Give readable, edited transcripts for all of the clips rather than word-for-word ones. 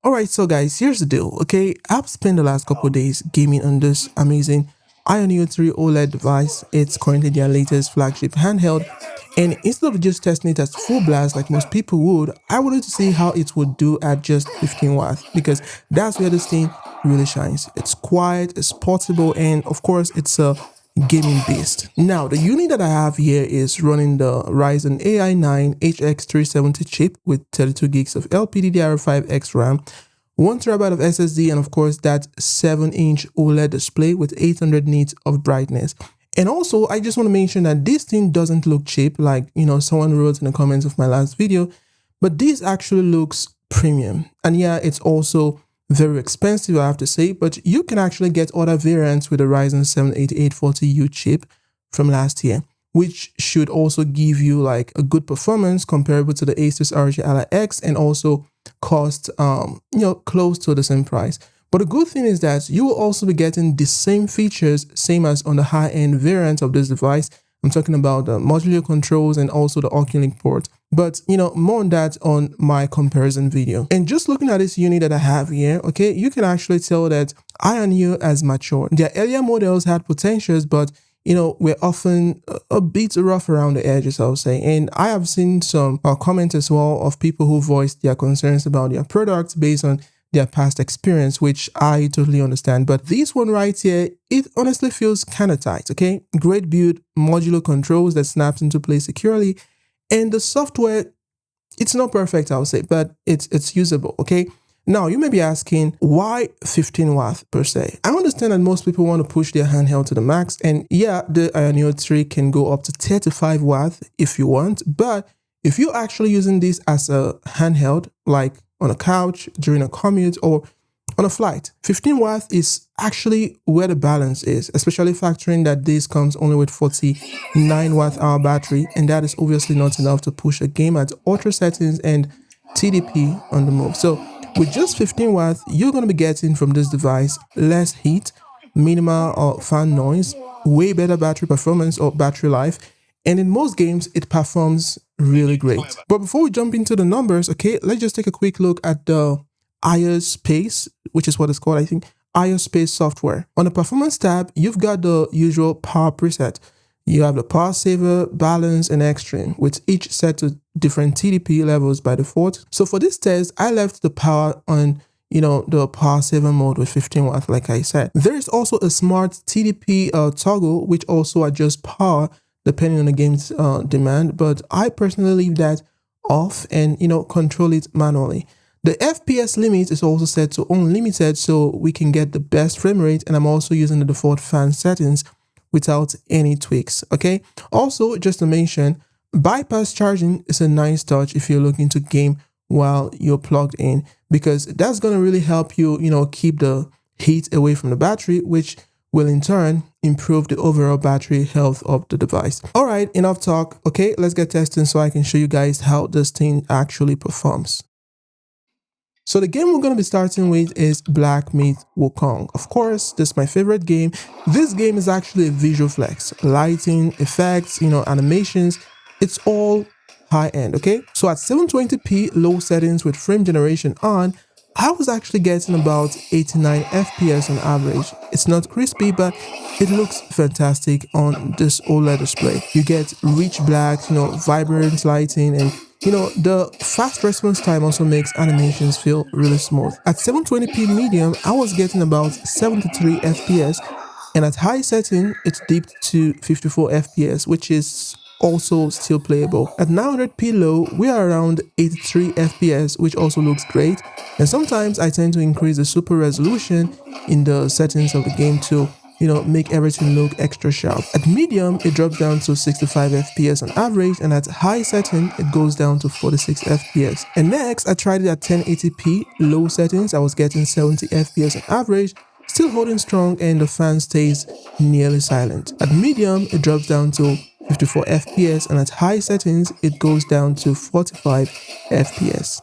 Alright, so guys, here's the deal, okay? I've spent the last couple of days gaming on this amazing AYANEO 3 OLED device. It's currently their latest flagship handheld. And instead of just testing it at full blast like most people would, I wanted to see how it would do at just 15 watts because that's where this thing really shines. It's quiet, it's portable, and of course, it's a gaming beast. Now, the unit that I have here is running the Ryzen AI 9 HX370 chip with 32 gigs of LPDDR5X RAM, 1TB of SSD, and of course that 7-inch OLED display with 800 nits of brightness. And also, I just want to mention that this thing doesn't look cheap like, someone wrote in the comments of my last video, but this actually looks premium. And yeah, it's also very expensive, I have to say, but you can actually get other variants with the Ryzen 7 8840U chip from last year, which should also give you like a good performance comparable to the Asus ROG Ally X and also cost, close to the same price. But the good thing is that you will also be getting the same features, same as on the high-end variant of this device. I'm talking about the modular controls and also the OcuLink port. But, more on that on my comparison video. And just looking at this unit that I have here, okay, you can actually tell that AYANEO has matured. Their earlier models had potentials, but, we're often a bit rough around the edges, I would say. And I have seen some comments as well of people who voiced their concerns about their products based on their past experience, which I totally understand. But this one right here, it honestly feels kind of tight, okay? Great build, modular controls that snaps into place securely, and the software, it's not perfect, I would say, but it's usable, okay? Now, you may be asking, why 15 watts per se? I understand that most people want to push their handheld to the max, and yeah, the AYANEO 3 can go up to 35 watts if you want, but if you're actually using this as a handheld, like on a couch, during a commute, or on a flight, 15 watts is actually where the balance is, especially factoring that this comes only with 49 watt-hour battery, and that is obviously not enough to push a game at ultra settings and TDP on the move. So with just 15 watts, you're going to be getting from this device less heat, minimal or fan noise, way better battery performance or battery life, and in most games, it performs really great. But before we jump into the numbers, okay, let's just take a quick look at the AyaSpace, which is what it's called, I think, AyaSpace software. On the performance tab, you've got the usual power preset. You have the power saver, balance, and extreme, with each set to different TDP levels by default. So for this test, I left the power on the power saver mode with 15 watts, like I said. There is also a smart TDP toggle, which also adjusts power depending on the game's demand, but I personally leave that off and, control it manually. The FPS limit is also set to unlimited so we can get the best frame rate, and I'm also using the default fan settings without any tweaks, okay? Also, just to mention, bypass charging is a nice touch if you're looking to game while you're plugged in, because that's going to really help you, keep the heat away from the battery, which will in turn improve the overall battery health of the device. All right, enough talk. Okay, let's get testing so I can show you guys how this thing actually performs. So the game we're going to be starting with is Black Myth Wukong. Of course, this is my favorite game. This game is actually a visual flex. Lighting, effects, animations, it's all high-end, okay? So at 720p low settings with frame generation on, I was actually getting about 89 FPS on average. It's not crispy, but it looks fantastic on this OLED display. You get rich blacks, vibrant lighting, and the fast response time also makes animations feel really smooth. At 720p medium, I was getting about 73 FPS, and at high setting, it dipped to 54 FPS, which is also still playable. At 900p low, we are around 83 FPS, which also looks great. And sometimes I tend to increase the super resolution in the settings of the game to, make everything look extra sharp. At medium, it drops down to 65 FPS on average, and at high setting, it goes down to 46 FPS. And next, I tried it at 1080p low settings. I was getting 70 FPS on average, still holding strong, and the fan stays nearly silent. At medium, it drops down to 54 FPS, and at high settings, it goes down to 45 FPS.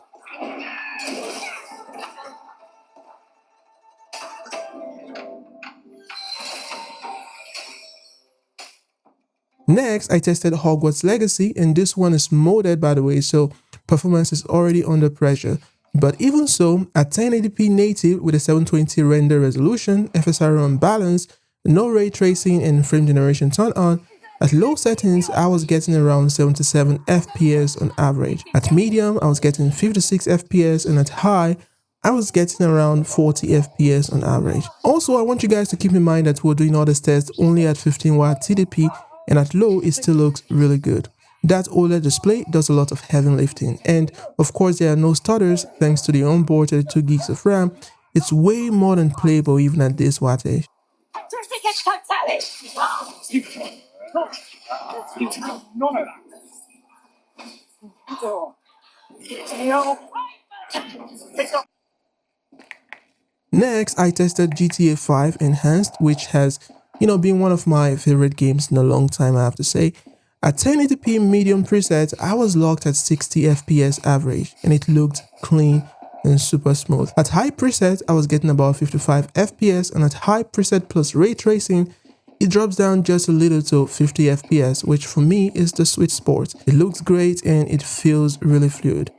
Next, I tested Hogwarts Legacy, and this one is modded, by the way, so performance is already under pressure. But even so, at 1080p native with a 720 render resolution, FSR on balance, no ray tracing and frame generation turned on, at low settings, I was getting around 77 FPS on average. At medium, I was getting 56 FPS, and at high, I was getting around 40 FPS on average. Also, I want you guys to keep in mind that we're doing all this test only at 15W TDP, and at low, it still looks really good. That OLED display does a lot of heavy lifting, and of course there are no stutters thanks to the onboard 32 gigs of RAM. It's way more than playable even at this wattage. Next, I tested GTA 5 Enhanced, which has, been one of my favorite games in a long time, I have to say. At 1080p medium preset, I was locked at 60 FPS average, and it looked clean and super smooth. At high preset, I was getting about 55 FPS, and at high preset plus ray tracing, it drops down just a little to 50 FPS, which for me is the sweet spot. It looks great and it feels really fluid.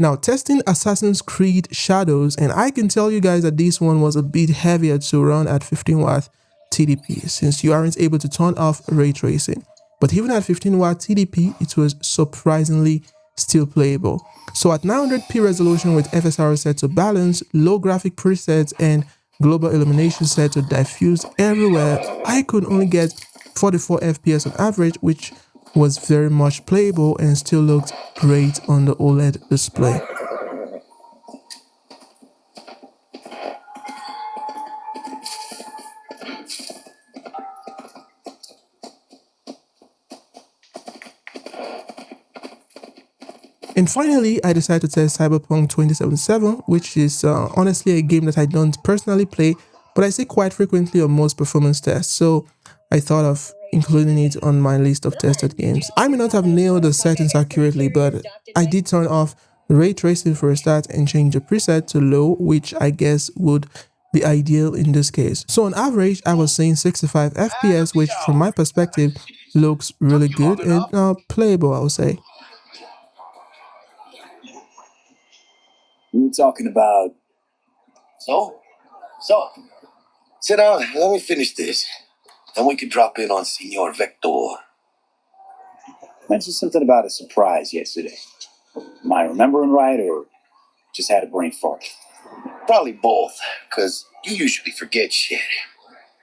Now, testing Assassin's Creed Shadows, and I can tell you guys that this one was a bit heavier to run at 15W TDP since you aren't able to turn off ray tracing. But even at 15W TDP, it was surprisingly still playable. So at 900p resolution with FSR set to balance, low graphic presets, and global illumination set to diffuse everywhere, I could only get 44 FPS on average, which was very much playable and still looked great on the OLED display. And finally, I decided to test Cyberpunk 2077, which is honestly a game that I don't personally play, but I see quite frequently on most performance tests. So I thought of including it on my list of tested games. I may not have nailed the settings accurately, but I did turn off ray tracing for a start and change the preset to low, which I guess would be ideal in this case. So on average, I was seeing 65 FPS, which from my perspective looks really good and playable, I would say. We were talking about... So, sit down, let me finish this. Then we can drop in on Senor Vector. Mentioned something about a surprise yesterday. Am I remembering right, or just had a brain fart? Probably both, because you usually forget shit.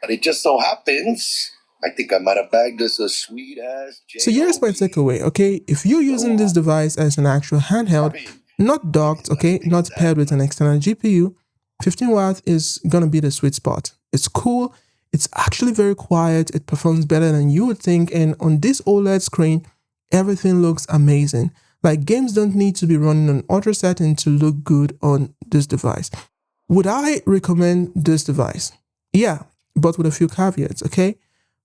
But it just so happens, I think I might have bagged us a sweet-ass... So here's my takeaway, okay? If you're using this device as an actual handheld, not docked, okay, not paired with an external GPU, 15W is gonna be the sweet spot. It's cool, it's actually very quiet, it performs better than you would think, and on this OLED screen, everything looks amazing. Like, games don't need to be running on auto setting to look good on this device. Would I recommend this device? Yeah, but with a few caveats, okay?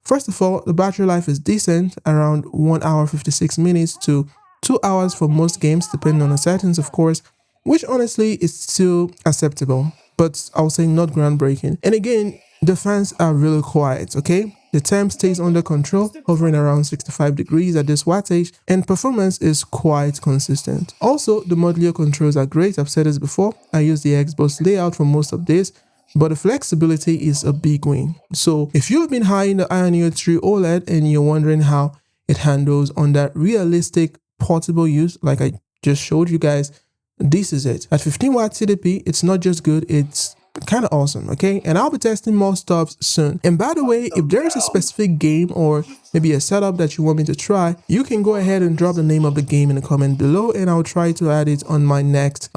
First of all, the battery life is decent, around 1 hour 56 minutes to 2 hours for most games, depending on the settings, of course, which honestly is still acceptable, but I would say not groundbreaking. And again, the fans are really quiet, okay? The temp stays under control, hovering around 65 degrees at this wattage, and performance is quite consistent. Also, the modular controls are great. I've said this before. I use the Xbox layout for most of this, but the flexibility is a big win. So if you've been eyeing the AYANEO 3 OLED and you're wondering how it handles on that realistic portable use, like I just showed you guys, this is it. At 15W TDP, it's not just good, it's kind of awesome, okay? And I'll be testing more stuff soon. And by the way, if there is a specific game or maybe a setup that you want me to try, you can go ahead and drop the name of the game in the comment below, and I'll try to add it on my next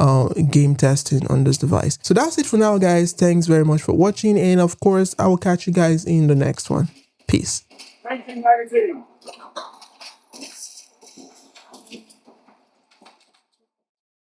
game testing on this device. So that's it for now, guys. Thanks very much for watching, and of course, I will catch you guys in the next one. Peace.